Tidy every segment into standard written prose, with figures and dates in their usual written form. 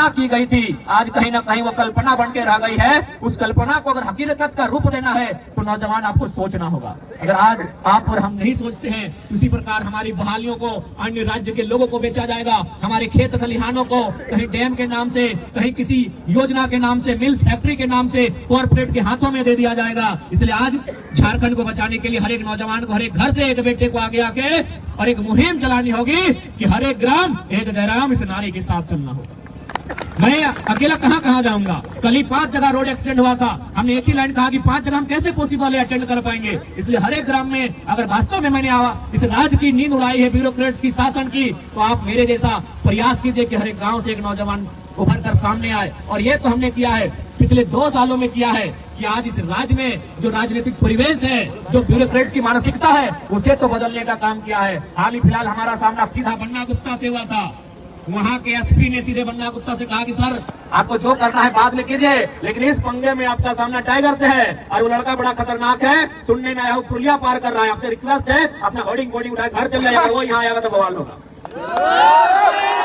कल्पना की गई थी, आज कहीं ना कहीं वो कल्पना बन के रह गई है। उस कल्पना को अगर हकीकत का रूप देना है तो नौजवान आपको सोचना होगा। अगर आज आप और हम नहीं सोचते हैं, उसी प्रकार हमारी बहालियों को अन्य राज्य के लोगों को बेचा जाएगा, हमारे खेत खलिहानों को कहीं डैम के नाम से, कहीं किसी योजना के नाम से, मिल्स फैक्ट्री के नाम से कॉर्पोरेट के हाथों में दे दिया जाएगा। इसलिए आज झारखंड को बचाने के लिए हर एक नौजवान को, हर एक घर से एक बेटे को आगे आके और एक मुहिम चलानी होगी कि हर एक ग्राम एक जयराम, इस नारे के साथ चलना होगा। मैं अकेला कहां जाऊंगा? कल ही 5 जगह रोड एक्सीडेंट हुआ था, हमने एक ही लाइन कहा कि 5 जगह हम कैसे पॉसिबल है अटेंड कर पाएंगे। इसलिए हर एक ग्राम में अगर वास्तव में मैंने इस राज्य की नींद उड़ाई है ब्यूरोक्रेट्स की, शासन की, तो आप मेरे जैसा प्रयास कीजिए कि हर एक गाँव से एक नौजवान उभर कर सामने आए। और ये तो हमने किया है, पिछले 2 सालों में किया है कि आज इस राज्य में जो राजनीतिक परिवेश है, जो ब्यूरोक्रेट्स की मानसिकता है, उसे तो बदलने का काम किया है। हाल ही फिलहाल हमारा सामना सीधा बन्ना गुप्ता से हुआ था। वहाँ के एसपी ने सीधे बन्ना गुप्ता से कहा कि सर आपको जो करना है बाद में कीजिए, लेकिन इस पंगे में आपका सामना टाइगर से है और वो लड़का बड़ा खतरनाक है, सुनने में आया हूँ पुलिया पार कर रहा है, आपसे रिक्वेस्ट है अपना होर्डिंग उठाए घर चल जाएगा, वो यहाँ आएगा तो बवाल होगा।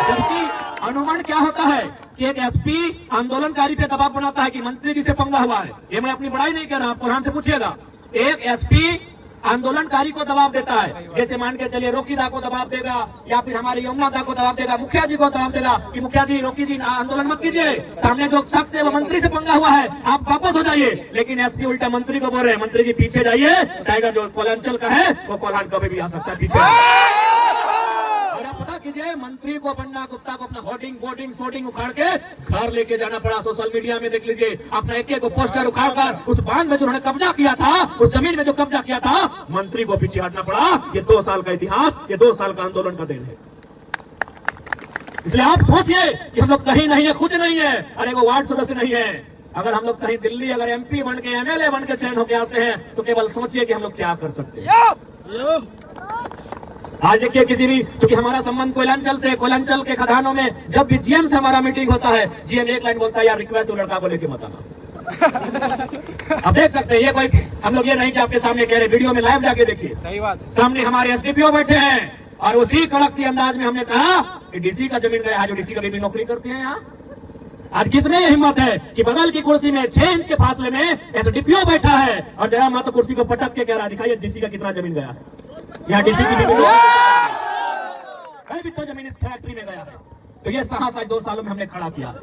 जबकि अनुमान क्या होता है कि एक एसपी आंदोलनकारी पे दबाव बनाता है कि मंत्री जी से पंगा हुआ है। ये मैं अपनी बड़ाई नहीं कर रहा, आप कुरान से पूछिएगा। एक एसपी आंदोलनकारी को दबाव देता है, जैसे मान के चलिए रोकीदा को दबाव देगा या फिर हमारे यमुना दा को दबाव देगा, मुखिया जी को दबाव देगा कि मुखिया जी, रोकी जी, आंदोलन मत कीजिए, सामने जो शख्स है वो मंत्री से पंगा हुआ है, आप वापस हो जाइए। लेकिन एसपी उल्टा मंत्री को बोल रहे हैं, मंत्री जी पीछे जाइए, टाइगर जो कोलांचल का है वो कोल्हान कभी भी आ सकता है, पीछे। पता कीजिए, मंत्री को, बन्ना गुप्ता को अपना होर्डिंग, बोर्डिंग, शोर्डिंग उखाड़ के घर लेके जाना पड़ा। सोशल मीडिया में देख लीजिए, अपना एक पोस्टर उखाड़ कर उस बांध में जो उन्होंने कब्जा किया था, उस जमीन में जो कब्जा किया था, मंत्री को पीछे हटना पड़ा। ये 2 साल का इतिहास, ये 2 साल का आंदोलन का दिन है। इसलिए आप सोचिए कि हम लोग कहीं नहीं है, कुछ नहीं है, अरे वो वार्ड सदस्य नहीं है। अगर हम लोग कहीं दिल्ली अगर एमपी बन के, एमएलए बन के चयन होकर आते हैं तो केवल सोचिए कि हम लोग क्या कर सकते हैं। आज देखिए, किसी भी, क्योंकि हमारा संबंध कोयलांचल से, कोयलांचल के खदानों में जब भी जीएम से हमारा मीटिंग होता है, जीएम एक लाइन बोलता है, यार रिक्वेस्ट लड़का को लेके मत आना। अब देख सकते हैं, ये कोई हम लोग ये नहीं कि आपके सामने कह रहे, वीडियो में लाइव जाके देखिए, सही बात, सामने हमारे एसडीपीओ बैठे हैं और उसी कड़क के अंदाज में हमने कहा कि डीसी का जमीन गया, जो डीसी कभी भी नौकरी करते हैं यहाँ। आज किसमें ये हिम्मत है कि बगल की कुर्सी में 6 इंच के फासले में एसडीपीओ बैठा है और जरा मत कुर्सी को पटक के कह रहा, दिखाइए डीसी का कितना जमीन गया, या डीसी की तो जमीन इस फैक्ट्री में गया है। तो ये साहस आज 2 सालों में हमने खड़ा किया।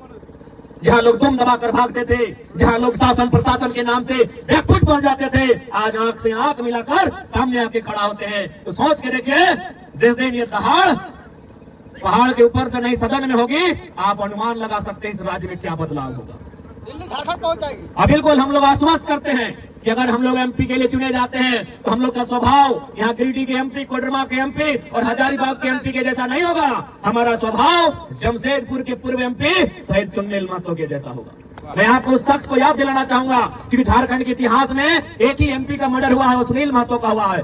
जहां लोग दुम दबा कर भागते थे, जहां लोग शासन प्रशासन के नाम से बैकफुट बन जाते थे, आज आंख से आंख मिलाकर सामने आके खड़ा होते हैं। तो सोच के देखिए, जिस दिन ये दहाड़ पहाड़ के ऊपर से नहीं सदन में होगी, आप अनुमान लगा सकते हैं इस राज्य में क्या बदलाव होगा। दिल्ली झारखंड पहुंच जाएगी। अब बिल्कुल हम लोग आश्वस्त करते हैं कि अगर हम लोग एमपी के लिए चुने जाते हैं तो हम लोग का स्वभाव यहाँ गिरिडीह के एमपी, कोडरमा के एमपी और हजारीबाग के एमपी के जैसा नहीं होगा। हमारा स्वभाव जमशेदपुर के पूर्व एमपी शहीद सुनील महतो के जैसा होगा। मैं आपको उस शख्स को याद दिलाना चाहूंगा क्योंकि झारखंड के इतिहास में एक ही एमपी का मर्डर हुआ है, वो सुनील महतो का हुआ है।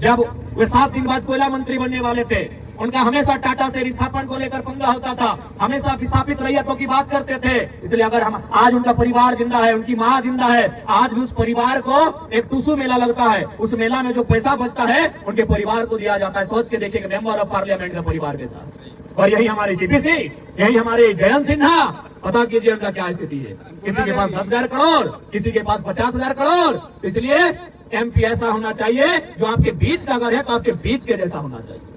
जब वे 7 दिन बाद कोयला मंत्री बनने वाले थे, उनका हमेशा टाटा से विस्थापन को लेकर पंगा होता था, हमेशा विस्थापित रैयतों की बात करते थे। इसलिए अगर हम आज, उनका परिवार जिंदा है, उनकी माँ जिंदा है, आज भी उस परिवार को एक टूसू मेला लगता है, उस मेला में जो पैसा बचता है उनके परिवार को दिया जाता है। सोच के देखिए, मेंबर ऑफ पार्लियामेंट का परिवार के साथ। और यही हमारे सीपीसी, यही हमारे जयंत सिन्हा, पता कीजिए उनका क्या स्थिति है। किसी के पास 10,000 करोड़, किसी के पास 50,000 करोड़। इसलिए एमपी ऐसा होना चाहिए जो आपके बीच का अगर है तो आपके बीच के जैसा होना चाहिए।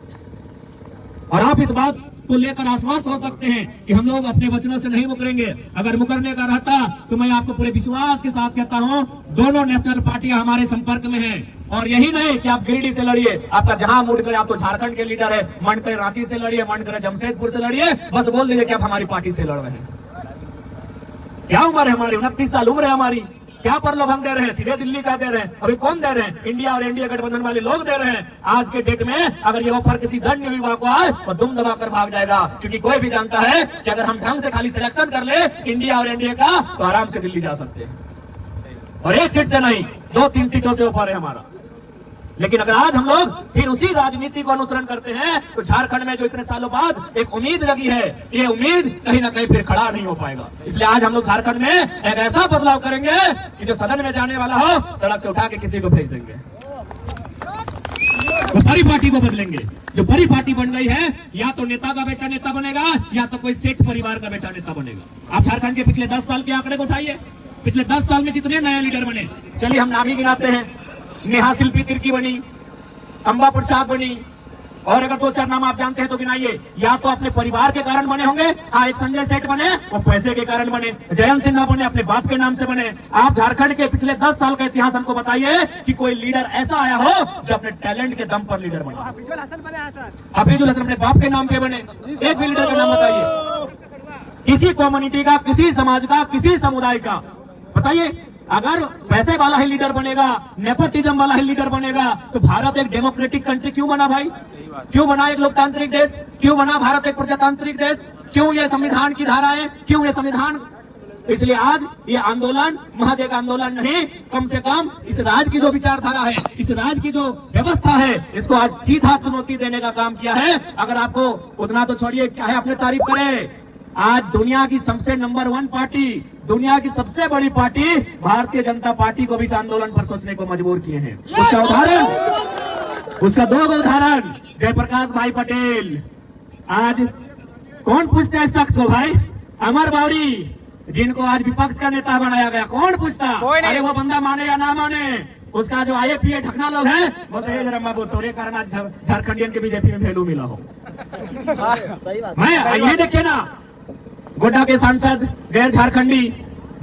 और आप इस बात को लेकर आश्वस्त हो सकते हैं कि हम लोग अपने वचनों से नहीं मुकरेंगे। अगर मुकरने का रहता तो मैं आपको पूरे विश्वास के साथ कहता हूं, दोनों नेशनल पार्टियां हमारे संपर्क में हैं। और यही नहीं कि आप गिरिडीह से लड़िए, आपका जहां मूड करे, आप तो झारखंड के लीडर है, मन करे रांची से लड़िए, मन करे जमशेदपुर से लड़िए, बस बोल दीजिए कि आप हमारी पार्टी से लड़ रहे हैं। क्या उम्र है हमारी, 29 साल उम्र है हमारी, क्या प्रलोभन दे रहे हैं, सीधे दिल्ली का दे रहे हैं। अभी कौन दे रहे हैं? इंडिया और एनडीए गठबंधन वाले लोग दे रहे हैं। आज के डेट में अगर ये ऑफर किसी दंड विभाग को आए तो दुम दबा कर भाग जाएगा, क्योंकि कोई भी जानता है कि अगर हम ढंग से खाली सिलेक्शन कर ले इंडिया और एनडीए का तो आराम से दिल्ली जा सकते हैं। और 1 सीट से नहीं, 2-3 सीटों से ऑफर है हमारा। लेकिन अगर आज हम लोग फिर उसी राजनीति को अनुसरण करते हैं तो झारखंड में जो इतने सालों बाद एक उम्मीद लगी है, ये उम्मीद कहीं ना कहीं फिर खड़ा नहीं हो पाएगा। इसलिए आज हम लोग झारखंड में एक ऐसा बदलाव करेंगे कि जो सदन में जाने वाला हो, सड़क से उठा के किसी को भेज देंगे। वो बड़ी पार्टी को बदलेंगे। जो बड़ी पार्टी बन गई है, या तो नेता का बेटा नेता बनेगा, या तो कोई सेठ परिवार का बेटा नेता बनेगा। आप झारखंड के पिछले 10 साल के आंकड़े को उठाइए, पिछले 10 साल में जितने नए लीडर बने, चलिए हम नाम ही गिनाते हैं। नेहा शिल्पी तिर्की बनी, अंबा प्रसाद बनी, और अगर 2-4 नाम आप जानते हैं तो गिनाइए। या तो अपने परिवार के कारण बने होंगे, हाँ, एक संजय सेठ बने और पैसे के कारण बने, जयंत सिन्हा बने अपने बाप के नाम से बने। आप झारखंड के पिछले 10 साल का इतिहास हमको बताइए कि कोई लीडर ऐसा आया हो जो अपने टैलेंट के दम पर लीडर बने। हफीजुल हसन अपने बाप के नाम पे बने, एक भी लीडर का नाम बताइए, किसी कम्युनिटी का, किसी समाज का, किसी समुदाय का बताइए। अगर पैसे वाला ही लीडर बनेगा, नेपोटिज्म वाला ही लीडर बनेगा, तो भारत एक डेमोक्रेटिक कंट्री क्यों बना भाई? क्यों बना एक लोकतांत्रिक देश? क्यों बना भारत एक प्रजातांत्रिक देश? क्यों ये संविधान की धाराएं? क्यों ये संविधान? इसलिए आज ये आंदोलन महज एक आंदोलन नहीं, कम से कम इस राज्य की जो विचारधारा है, इस राज्य की जो व्यवस्था है, इसको आज सीधा चुनौती देने का काम किया है। अगर आपको उतना तो छोड़िए, क्या है अपने तारीफ करें, आज दुनिया की सबसे नंबर 1 पार्टी, दुनिया की सबसे बड़ी पार्टी भारतीय जनता पार्टी को भी इस आंदोलन पर सोचने को मजबूर किए हैं। उसका उदाहरण, उसका 2 उदाहरण, जयप्रकाश भाई पटेल। आज कौन पूछता है इस शख्स को भाई? अमर बावरी, जिनको आज विपक्ष का नेता बनाया गया, कौन पूछता? अरे वो बंदा माने या ना माने, उसका जो IAPA ठगना लोग है, वो तो जरा वो तोरे कारण आज झारखंडियन के बीजेपी में वैल्यू मिला हो। मैं ये देखिए ना, गोड्डा के सांसद गैर झारखंडी,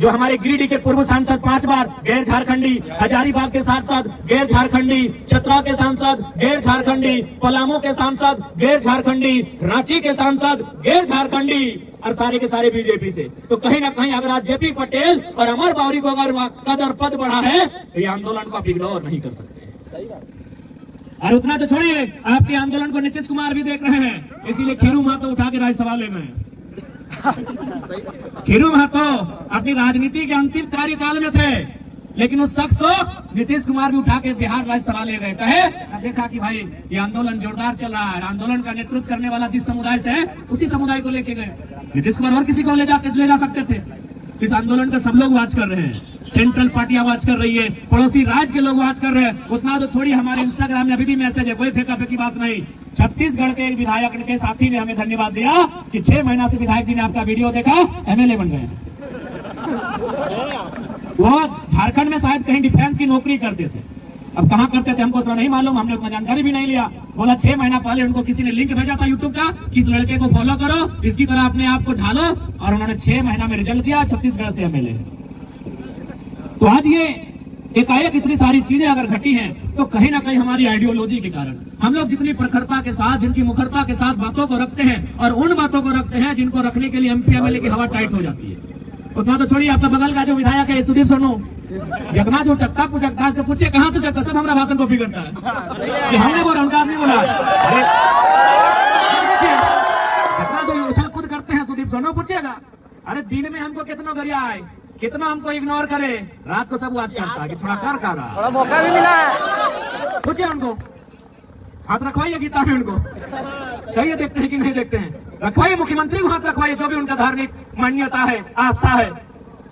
जो हमारे गिरिडीह के पूर्व सांसद 5 बार गैर झारखंडी, हजारीबाग के सांसद गैर झारखंडी, चतरा के सांसद गैर झारखंडी, पलामू के सांसद गैर झारखंडी, रांची के सांसद गैर झारखंडी, और सारे के सारे बीजेपी से। तो कहीं ना कहीं अगर आज JP पटेल और अमर बावरी को अगर कदर पद बढ़ा है, तो ये आंदोलन को आप इग्नोर नहीं कर सकते। और उतना तो छोड़िए, आपके आंदोलन को नीतीश कुमार भी देख रहे हैं, इसीलिए खीरू महतो उठा के राज्यसभा ले गए। खीरू महतो अपनी राजनीति के अंतिम कार्यकाल में थे, लेकिन उस शख्स को नीतीश कुमार भी उठा के बिहार राज्यसभा ले गए। कहे देखा कि भाई ये आंदोलन जोरदार चल रहा है, आंदोलन का नेतृत्व करने वाला जिस समुदाय से है, उसी समुदाय को लेके गए। नीतीश कुमार और किसी को ले जा सकते थे। इस आंदोलन का सब लोग वाच कर रहे हैं, सेंट्रल पार्टियां वाच कर रही है, पड़ोसी राज्य के लोग वाच कर रहे हैं। उतना तो थोड़ी, हमारे इंस्टाग्राम में अभी भी मैसेज है, कोई फेंका फेंकी बात नहीं। छत्तीसगढ़ के एक विधायक के साथी ने हमें धन्यवाद दिया कि 6 महीना से विधायक जी ने आपका वीडियो देखा, MLA बन गए। वो झारखंड में शायद कहीं डिफेंस की नौकरी करते थे, अब कहाँ करते थे हमको तो नहीं मालूम, हमने उतना जानकारी भी नहीं लिया। बोला 6 महीना पहले उनको किसी ने लिंक भेजा था यूट्यूब का, इस लड़के को फॉलो करो, इसकी तरह अपने आप को ढालो, और उन्होंने 6 महीना में रिजल्ट दिया, छत्तीसगढ़ से MLA। तो आज ये एकाएक इतनी सारी चीजें अगर घटी हैं, तो कहीं ना कहीं हमारी आइडियोलॉजी के कारण हम लोग जितनी प्रखरता के साथ, जिनकी मुखरता के साथ बातों को रखते हैं, और उन बातों को रखते हैं जिनको रखने के लिए MP MLA की हवा टाइट हो जाती है। उतना तो छोड़िए, आपका बगल का जो विधायक है सुदीप सोनू, जगना जो चकता को जगता से पूछे कहाँ से जगता, सब हमारा भाषण कॉपी करता है कि हमने बोला, उनका आदमी बोला। अरे जगना जो उछल कूद करते हैं सुदीप सोनू पूछेगा, अरे दिन में हमको कितना गरिया है, कितना हमको इग्नोर करे, रात को सब वाच करता है कि थोड़ा कर रहा, थोड़ा मौका भी मिला है। पूछिए उनको, हाथ रखवाइए गीता में उनको, कहिए देखते हैं कि नहीं देखते हैं, रखवाइए मुख्यमंत्री को हाथ रखवाइए, जो भी उनका धार्मिक मान्यता है, आस्था है।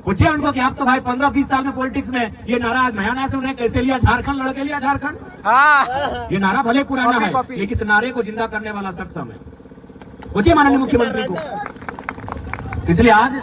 पूछिए उनको कि आप तो भाई 15-20 साल में पॉलिटिक्स में, ये नारा नया नया सुन रहे, कैसे लिया झारखंड, लड़के लिया झारखंड। हाँ, ये नारा भले पुराना है, लेकिन इस नारे को जिंदा करने वाला शख्स है। पूछिए माननीय मुख्यमंत्री को। इसलिए आज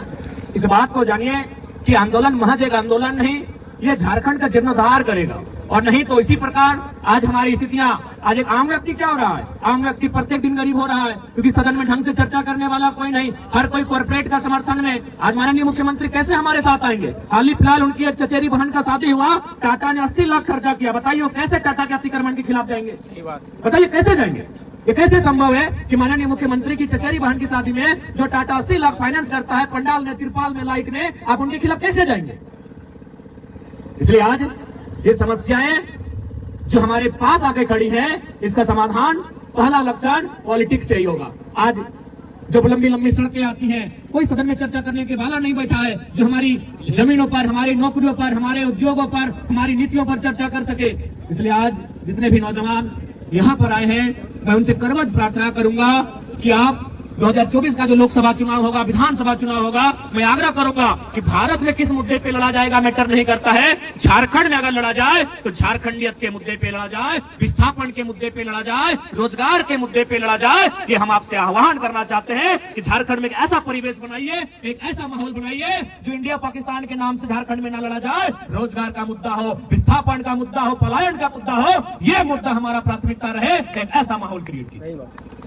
इस बात को जानिए कि आंदोलन महज एक आंदोलन नहीं, ये झारखंड का जीर्णोद्धार करेगा, और नहीं तो इसी प्रकार आज हमारी स्थितियां, आज एक आम व्यक्ति क्या हो रहा है, आम व्यक्ति प्रत्येक दिन गरीब हो रहा है, क्योंकि सदन में ढंग से चर्चा करने वाला कोई नहीं, हर कोई कॉर्पोरेट का समर्थन में। आज माननीय मुख्यमंत्री कैसे हमारे साथ आएंगे? हाल ही फिलहाल उनकी एक चचेरी बहन का शादी हुआ, टाटा ने 80 लाख खर्चा किया, बताइए वो कैसे टाटा के अतिक्रमण के खिलाफ जाएंगे? बताइए कैसे जाएंगे? ये कैसे संभव है कि माननीय मुख्यमंत्री की चचेरी बहन की शादी में जो टाटा 80 लाख फाइनेंस करता है, पंडाल में, तिरपाल में, लाइट में, आप उनके खिलाफ कैसे जाएंगे? इसलिए आज ये समस्याएं जो हमारे पास आके खड़ी है, इसका समाधान, पहला लक्षण पॉलिटिक्स से ही होगा। आज जो लंबी लंबी सड़कें आती हैं, कोई सदन में चर्चा करने के वाला नहीं बैठा है जो हमारी जमीनों पर, हमारी नौकरियों पर, हमारे उद्योगों पर, हमारी नीतियों पर चर्चा कर सके। इसलिए आज जितने भी नौजवान यहाँ पर आए हैं, मैं उनसे करबद्ध प्रार्थना करूंगा कि आप 2024 का जो लोकसभा चुनाव होगा, विधानसभा चुनाव होगा, मैं आग्रह करूंगा कि भारत में किस मुद्दे पे लड़ा जाएगा मैटर नहीं करता है। झारखंड में अगर लड़ा जाए तो झारखंडियत के मुद्दे पे लड़ा जाए, विस्थापन के मुद्दे पे लड़ा जाए, रोजगार के मुद्दे पे लड़ा जाए। ये हम आपसे आह्वान करना चाहते हैं कि झारखंड में एक ऐसा परिवेश बनाइए, एक ऐसा माहौल बनाइए जो इंडिया पाकिस्तान के नाम से झारखंड में न लड़ा जाए। रोजगार का मुद्दा हो, विस्थापन का मुद्दा हो, पलायन का मुद्दा हो, ये मुद्दा हमारा प्राथमिकता रहे। एक ऐसा माहौल क्रिएट कीजिए।